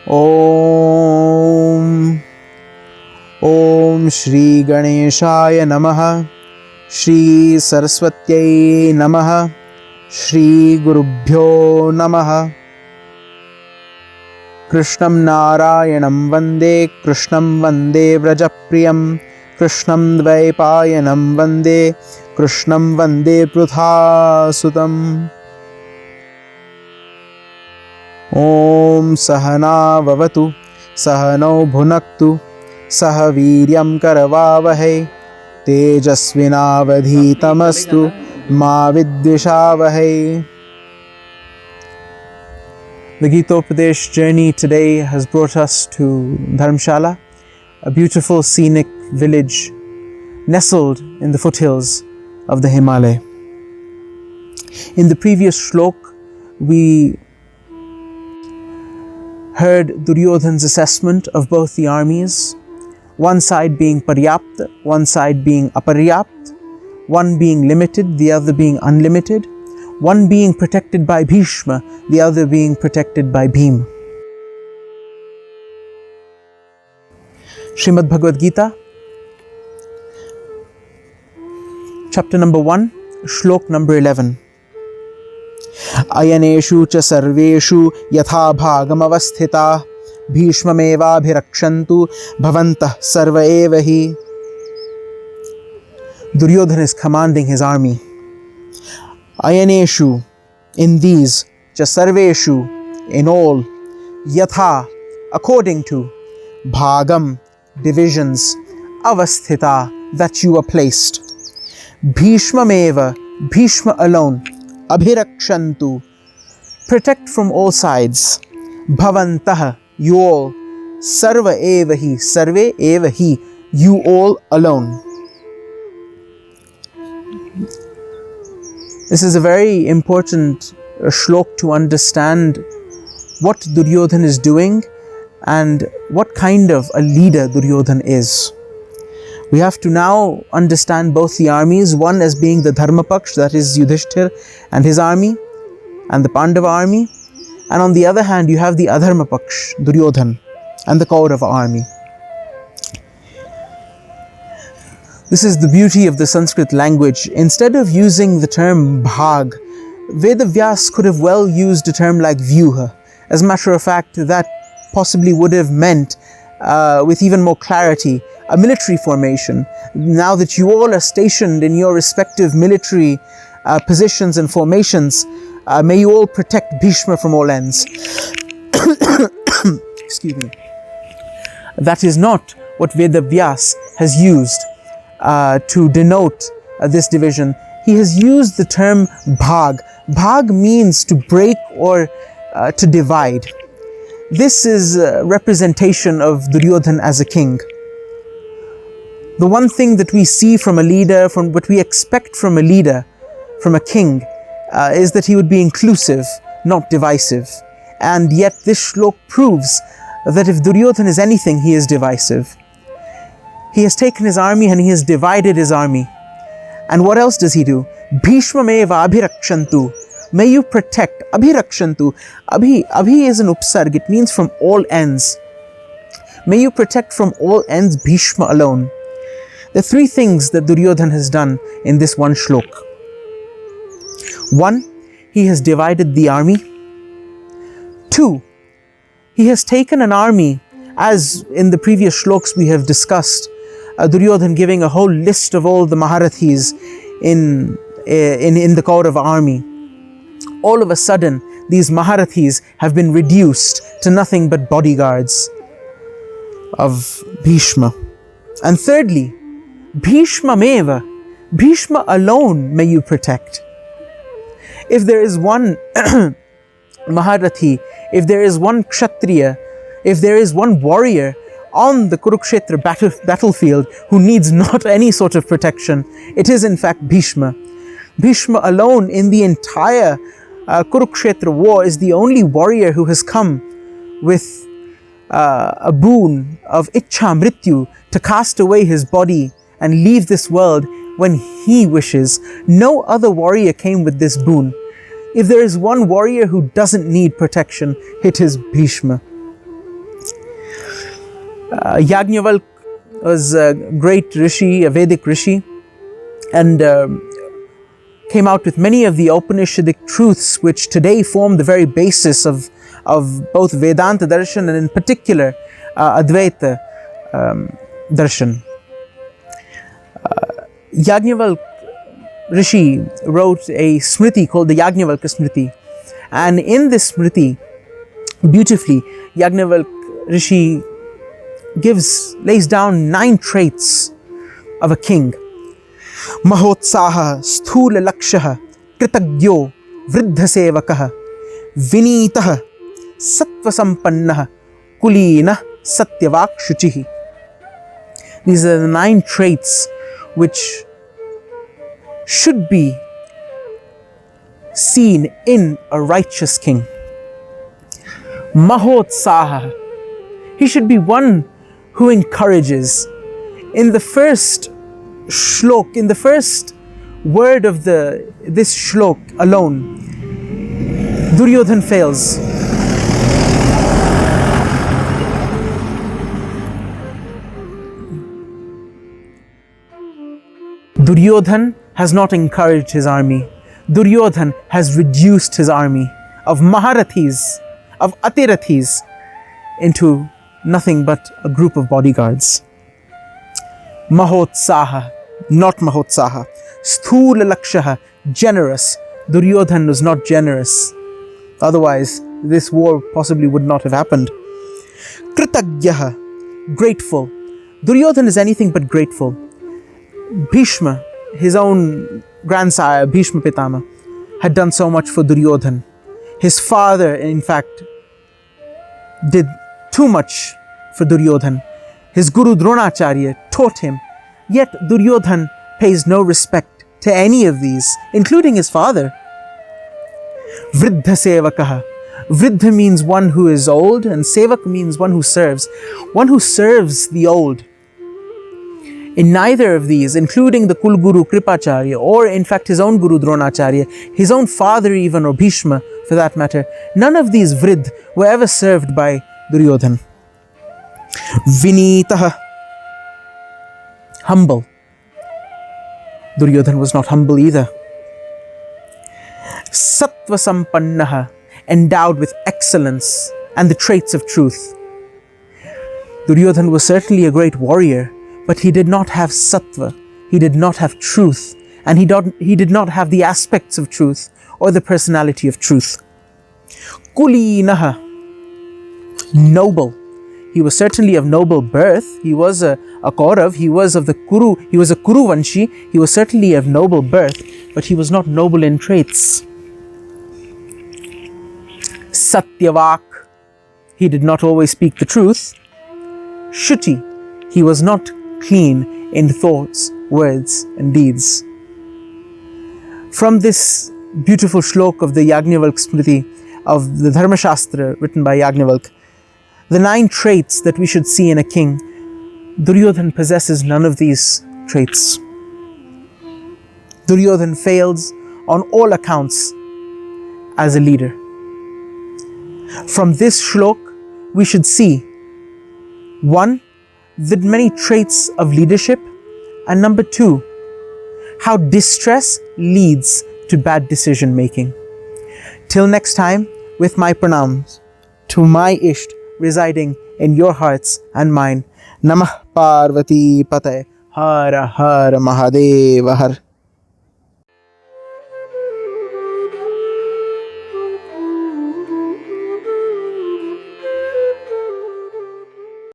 Om Shri Ganeshaya Namaha, Shri Saraswatyai Namaha, Shri Gurubhyo Namaha. Krishnam Narayanam Vande, Krishnam Vande Vrajapriyam, Krishnam Dvaipayanam Vande, Krishnam Vande Pruthasutam. Om Sahana Vavatu, Sahano Bhunaktu, Saha Viryam Karavavahai, Tejasvinavadhitamastu, Ma Vidvishavahai. The Gitopadesh journey today has brought us to Dharmshala, a beautiful scenic village nestled in the foothills of the Himalaya. In the previous Shlok, we heard Duryodhan's assessment of both the armies, one side being paryapt, one side being aparyapt, one being limited, the other being unlimited, one being protected by Bhishma, the other being protected by Bhima. Srimad Bhagavad Gita, chapter number 1, Shlok number 11. Ayaneṣu cha sarveṣu yathābhāgam avasthitāḥ, bhīṣmam evābhirakṣantu, bhavantaḥ sarva hi. Duryodhan is commanding his army. Ayaneṣu, in these, cha sarveṣu, in all, yatha, according to, bhāgam, divisions, avasthitāḥ, that you are placed. Bhīṣmam, Bhishma alone, avābhirakṣantu, protect from all sides. Bhavantaḥ, you all. Sarva hi, sarve hi, you all alone. This is a very important Shlok to understand what Duryodhan is doing and what kind of a leader Duryodhan is. We have to now understand both the armies, one as being the Dharmapaksh, that is Yudhishthir and his army, and the Pandava army, and on the other hand you have the Adharmapaksh, Duryodhan, and the Kaurava army. This is the beauty of the Sanskrit language. Instead of using the term bhag, Vedavyas could have well used a term like vyuha. As a matter of fact, that possibly would have meant, with even more clarity, a military formation. Now that you all are stationed in your respective military positions and formations, may you all protect Bhishma from all ends. Excuse me. That is not what Vedavyas has used to denote this division. He has used the term bhag. Bhag means to break or to divide. This is a representation of Duryodhan as a king. The one thing that we see from a leader, from what we expect from a leader, from a king, is that he would be inclusive, not divisive. And yet this Shlok proves that if Duryodhan is anything, he is divisive. He has taken his army and he has divided his army. And what else does he do? Bhīṣmam evābhirakṣantu. May you protect. Abhirakṣantu. Abhi is an upsarg. It means from all ends. May you protect from all ends Bhishma alone. There are three things that Duryodhan has done in this one Shlok. One, he has divided the army. Two, he has taken an army, as in the previous Shloks we have discussed, Duryodhan giving a whole list of all the Maharathis in the Kaurava army. All of a sudden, these Maharathis have been reduced to nothing but bodyguards of Bhishma. And thirdly, Bhīṣmam, Bhishma alone may you protect. If there is one Maharathi, if there is one Kshatriya, if there is one warrior on the Kurukshetra battlefield who needs not any sort of protection, it is in fact Bhishma. Bhishma alone in the entire Kurukshetra war is the only warrior who has come with a boon of Ichha Mrityu, to cast away his body and leave this world when he wishes. No other warrior came with this boon. If there is one warrior who doesn't need protection, it is Bhishma. Yajnavalk was a great rishi, a Vedic rishi, and came out with many of the Upanishadic truths which today form the very basis of both Vedanta darshan and in particular Advaita darshan. Yajnavalk Rishi wrote a smriti called the Yajnavalka Smriti, and in this smriti, beautifully, Yajnavalk Rishi lays down 9 traits of a king. Mahotsaha sthula lakshaha kritagyo vriddha sevakaha vinitaha sattva sampannaha kulina satyavak shuchihi. These are the 9 traits which should be seen in a righteous king. Mahotsaha, he should be one who encourages. In the first Shlok, in the first word of this Shlok alone, Duryodhan fails. Duryodhan has not encouraged his army. Duryodhan has reduced his army of Maharathis, of Atirathis, into nothing but a group of bodyguards. Mahotsaha, not Mahotsaha. Sthula lakshaha, generous. Duryodhan was not generous. Otherwise, this war possibly would not have happened. Kritagyaha, grateful. Duryodhan is anything but grateful. Bhishma, his own grandsire, Bhishma Pitama, had done so much for Duryodhan. His father, in fact, did too much for Duryodhan. His guru Dronacharya taught him, yet Duryodhan pays no respect to any of these, including his father. Vriddha sevakaha. Vriddha means one who is old, and sevak means one who serves. One who serves the old. In neither of these, including the Kulguru Kripacharya, or in fact his own Guru Dronacharya, his own father even, or Bhishma for that matter, none of these Vridh were ever served by Duryodhan. Vinitaha, humble. Duryodhan was not humble either. Sattva sampannaha, endowed with excellence and the traits of truth. Duryodhan was certainly a great warrior, but he did not have sattva, he did not have truth, and he did not have the aspects of truth or the personality of truth. Kulinaha, noble. He was certainly of noble birth. He was a Kaurav, he was of the Kuru, he was a Kuruvanshi, he was certainly of noble birth, but he was not noble in traits. Satyavak, he did not always speak the truth. Shuchi, he was not clean in thoughts, words and deeds. From this beautiful Shlok of the Yajnavalk Smriti, of the Dharmashastra written by Yajnavalk, the 9 traits that we should see in a king, Duryodhan possesses none of these traits. Duryodhan fails on all accounts as a leader. From this Shlok, we should see 1, the many traits of leadership, and number 2, how distress leads to bad decision making. Till next time, with my pranams to my Isht residing in your hearts and mine. Namah Parvati Patay. Har Har Mahadeva Har.